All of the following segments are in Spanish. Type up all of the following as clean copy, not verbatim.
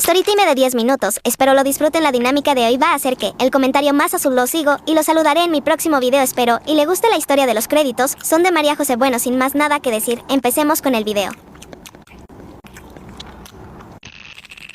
Storytime de 10 minutos, espero lo disfruten. La dinámica de hoy va a ser que el comentario más azul lo sigo y lo saludaré en mi próximo video, espero y le guste la historia de los créditos, son de María José. Bueno, sin más nada que decir, empecemos con el video.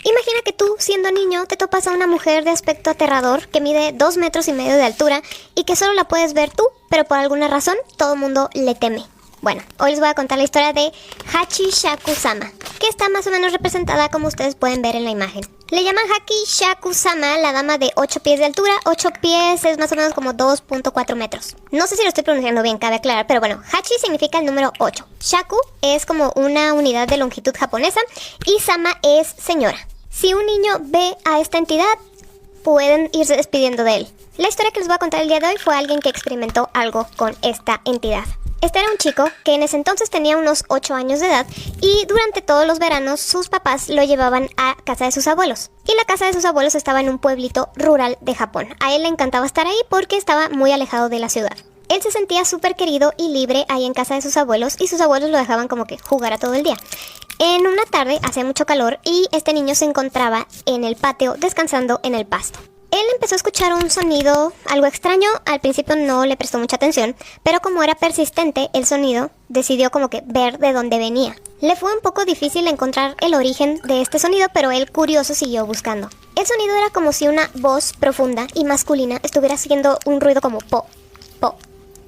Imagina que tú, siendo niño, te topas a una mujer de aspecto aterrador que mide 2,5 metros de altura y que solo la puedes ver tú, pero por alguna razón todo el mundo le teme. Bueno, hoy les voy a contar la historia de Hachi Shaku-sama, que está más o menos representada como ustedes pueden ver en la imagen. Le llaman Hachi Shaku-sama, la dama de 8 pies de altura. 8 pies es más o menos como 2,4 metros. No sé si lo estoy pronunciando bien, cabe aclarar, pero bueno, Hachi significa el número 8. Shaku es como una unidad de longitud japonesa y Sama es señora. Si un niño ve a esta entidad, pueden irse despidiendo de él. La historia que les voy a contar el día de hoy fue alguien que experimentó algo con esta entidad. Este era un chico que en ese entonces tenía unos 8 años de edad y durante todos los veranos sus papás lo llevaban a casa de sus abuelos. Y la casa de sus abuelos estaba en un pueblito rural de Japón. A él le encantaba estar ahí porque estaba muy alejado de la ciudad. Él se sentía súper querido y libre ahí en casa de sus abuelos y sus abuelos lo dejaban como que jugara todo el día. En una tarde hacía mucho calor y este niño se encontraba en el patio descansando en el pasto. Él empezó a escuchar un sonido algo extraño. Al principio no le prestó mucha atención, pero como era persistente el sonido, decidió como que ver de dónde venía. Le fue un poco difícil encontrar el origen de este sonido, pero él curioso siguió buscando. El sonido era como si una voz profunda y masculina estuviera haciendo un ruido como po, po,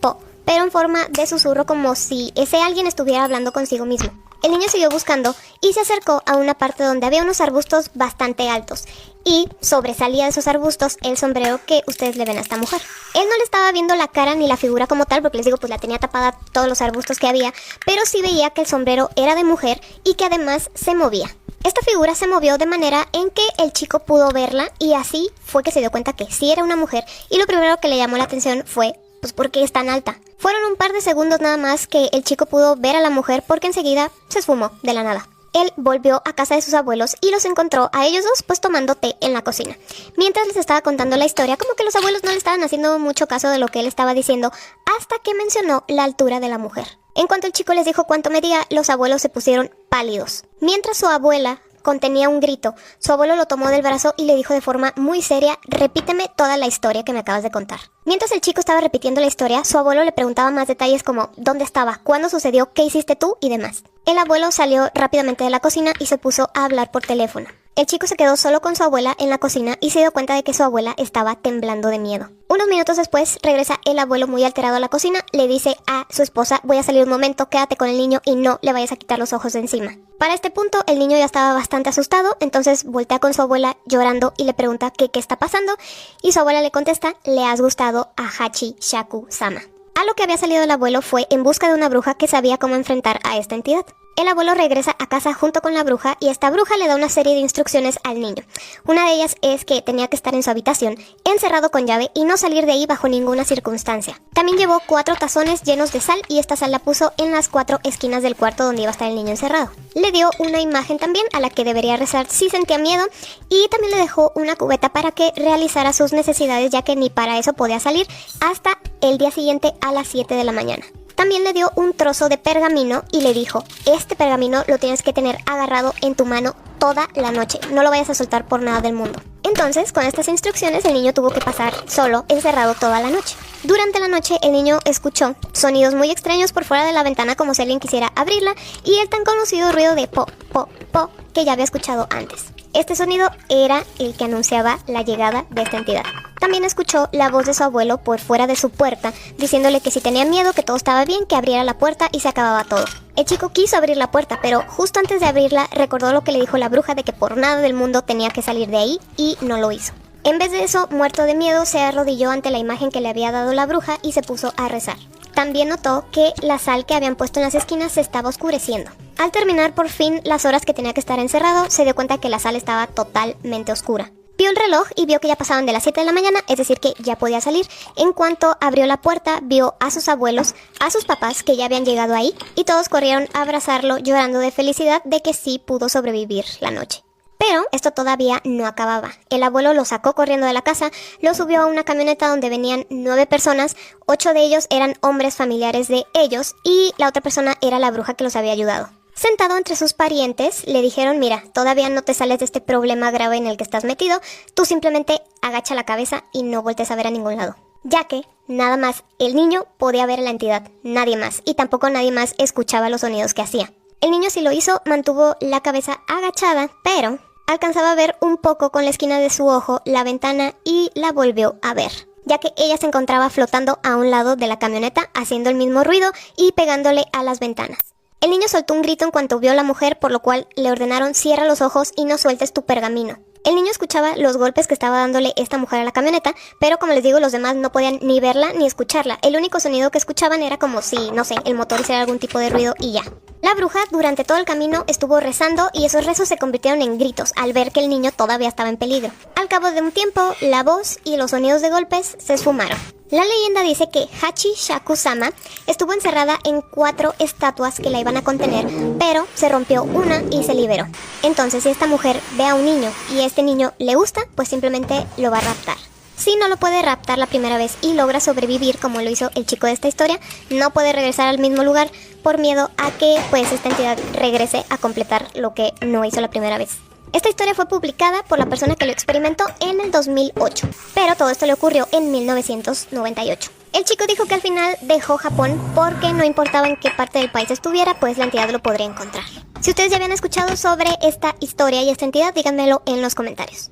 po, pero en forma de susurro, como si ese alguien estuviera hablando consigo mismo. El niño siguió buscando y se acercó a una parte donde había unos arbustos bastante altos y sobresalía de esos arbustos el sombrero que ustedes le ven a esta mujer. Él no le estaba viendo la cara ni la figura como tal, porque les digo, pues la tenía tapada todos los arbustos que había, pero sí veía que el sombrero era de mujer y que además se movía. Esta figura se movió de manera en que el chico pudo verla y así fue que se dio cuenta que sí era una mujer, y lo primero que le llamó la atención fue pues ¿por qué es tan alta? Fueron un par de segundos nada más que el chico pudo ver a la mujer, porque enseguida se esfumó de la nada. Él volvió a casa de sus abuelos y los encontró a ellos dos pues tomando té en la cocina. Mientras les estaba contando la historia, como que los abuelos no le estaban haciendo mucho caso de lo que él estaba diciendo, hasta que mencionó la altura de la mujer. En cuanto el chico les dijo cuánto medía, los abuelos se pusieron pálidos. Mientras su abuela contenía un grito, su abuelo lo tomó del brazo y le dijo de forma muy seria: repíteme toda la historia que me acabas de contar. Mientras el chico estaba repitiendo la historia, su abuelo le preguntaba más detalles como ¿dónde estaba? ¿Cuándo sucedió? ¿Qué hiciste tú? Y demás. El abuelo salió rápidamente de la cocina y se puso a hablar por teléfono. El chico se quedó solo con su abuela en la cocina y se dio cuenta de que su abuela estaba temblando de miedo. Unos minutos después regresa el abuelo muy alterado a la cocina, le dice a su esposa: voy a salir un momento, quédate con el niño y no le vayas a quitar los ojos de encima. Para este punto el niño ya estaba bastante asustado, entonces voltea con su abuela llorando y le pregunta qué está pasando, y su abuela le contesta: le has gustado a Hachi Shaku-sama. A lo que había salido el abuelo fue en busca de una bruja que sabía cómo enfrentar a esta entidad. El abuelo regresa a casa junto con la bruja y esta bruja le da una serie de instrucciones al niño. Una de ellas es que tenía que estar en su habitación, encerrado con llave y no salir de ahí bajo ninguna circunstancia. También llevó 4 tazones llenos de sal y esta sal la puso en las 4 esquinas del cuarto donde iba a estar el niño encerrado. Le dio una imagen también a la que debería rezar si sentía miedo y también le dejó una cubeta para que realizara sus necesidades, ya que ni para eso podía salir hasta el día siguiente a las 7 de la mañana. También le dio un trozo de pergamino y le dijo: este pergamino lo tienes que tener agarrado en tu mano toda la noche, no lo vayas a soltar por nada del mundo. Entonces, con estas instrucciones, el niño tuvo que pasar solo, encerrado toda la noche. Durante la noche, el niño escuchó sonidos muy extraños por fuera de la ventana, como si alguien quisiera abrirla, y el tan conocido ruido de po, po, po, que ya había escuchado antes. Este sonido era el que anunciaba la llegada de esta entidad. También escuchó la voz de su abuelo por fuera de su puerta, diciéndole que si tenía miedo, que todo estaba bien, que abriera la puerta y se acababa todo. El chico quiso abrir la puerta, pero justo antes de abrirla recordó lo que le dijo la bruja de que por nada del mundo tenía que salir de ahí, y no lo hizo. En vez de eso, muerto de miedo, se arrodilló ante la imagen que le había dado la bruja y se puso a rezar. También notó que la sal que habían puesto en las esquinas se estaba oscureciendo. Al terminar por fin las horas que tenía que estar encerrado, se dio cuenta que la sala estaba totalmente oscura. Vio el reloj y vio que ya pasaban de las 7 de la mañana, es decir que ya podía salir. En cuanto abrió la puerta, vio a sus abuelos, a sus papás que ya habían llegado ahí, y todos corrieron a abrazarlo llorando de felicidad de que sí pudo sobrevivir la noche. Pero esto todavía no acababa. El abuelo lo sacó corriendo de la casa, lo subió a una camioneta donde venían 9 personas, 8 de ellos eran hombres familiares de ellos y la otra persona era la bruja que los había ayudado. Sentado entre sus parientes, le dijeron, mira, todavía no te sales de este problema grave en el que estás metido, tú simplemente agacha la cabeza y no voltees a ver a ningún lado. Ya que, nada más, el niño podía ver a la entidad, nadie más, y tampoco nadie más escuchaba los sonidos que hacía. El niño sí lo hizo, mantuvo la cabeza agachada, pero alcanzaba a ver un poco con la esquina de su ojo la ventana y la volvió a ver, ya que ella se encontraba flotando a un lado de la camioneta, haciendo el mismo ruido y pegándole a las ventanas. El niño soltó un grito en cuanto vio a la mujer, por lo cual le ordenaron cierra los ojos y no sueltes tu pergamino. El niño escuchaba los golpes que estaba dándole esta mujer a la camioneta, pero como les digo, los demás no podían ni verla ni escucharla. El único sonido que escuchaban era como si, no sé, el motor hiciera algún tipo de ruido y ya. La bruja durante todo el camino estuvo rezando y esos rezos se convirtieron en gritos al ver que el niño todavía estaba en peligro. Al cabo de un tiempo, la voz y los sonidos de golpes se esfumaron. La leyenda dice que Hachi Shaku-sama estuvo encerrada en 4 estatuas que la iban a contener, pero se rompió una y se liberó. Entonces, si esta mujer ve a un niño y a este niño le gusta, pues simplemente lo va a raptar. Si no lo puede raptar la primera vez y logra sobrevivir como lo hizo el chico de esta historia, no puede regresar al mismo lugar por miedo a que pues esta entidad regrese a completar lo que no hizo la primera vez. Esta historia fue publicada por la persona que lo experimentó en el 2008, pero todo esto le ocurrió en 1998. El chico dijo que al final dejó Japón porque no importaba en qué parte del país estuviera, pues la entidad lo podría encontrar. Si ustedes ya habían escuchado sobre esta historia y esta entidad, díganmelo en los comentarios.